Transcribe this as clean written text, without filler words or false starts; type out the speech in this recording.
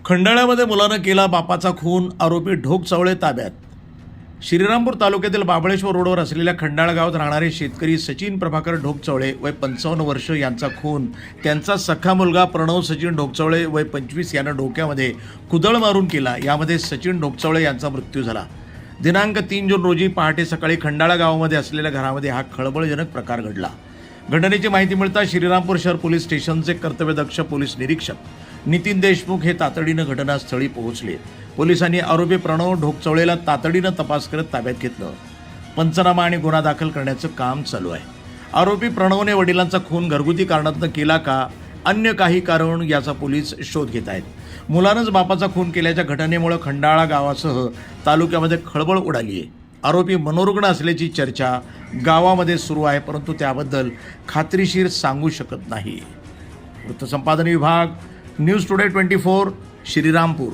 खंडाळ्यामध्ये मुलानं केला बापाचा खून, आरोपी ढोक चवळे ताब्यात. श्रीरामपूर तालुक्यातील बाबळेश्वर रोडवर असलेल्या खंडाळा गावात राहणारे शेतकरी सचिन प्रभाकर ढोकचवळे वय 55 वर्ष यांचा खून त्यांचा सख्खा मुलगा प्रणव सचिन ढोकचवळे वय 25 यानं डोक्यामध्ये कुदळ मारून केला. यामध्ये सचिन ढोकचवळे यांचा मृत्यू झाला. दिनांक 3 जून रोजी पहाटे सकाळी खंडाळा गावामध्ये असलेल्या घरामध्ये हा खळबळजनक प्रकार घडला. घटनेची माहिती मिळताच श्रीरामपूर शहर पोलीस स्टेशनचे कर्तव्यदक्ष पोलीस निरीक्षक नितीन देशमुख हे तातडीनं घटनास्थळी पोहोचले. पोलिसांनी आरोपी प्रणव ढोकचवळेला तातडीनं तपास करत ताब्यात घेतलं. पंचनामा आणि गुन्हा दाखल करण्याचं काम चालू आहे. आरोपी प्रणवने वडिलांचा खून घरगुती कारणातनं केला का, अन्य काही कारण याचा पोलीस शोध घेत आहेत. मुलानंच बापाचा खून केल्याच्या घटनेमुळे खंडाळा गावासह तालुक्यामध्ये खळबळ उडाली आहे. आरोपी मनोरुग्ण असल्याची चर्चा गावामध्ये सुरू आहे, परंतु त्याबद्दल खात्रीशीर सांगू शकत नाही. वृत्तसंपादन विभाग, न्यूज टुडे 24, श्रीरामपूर.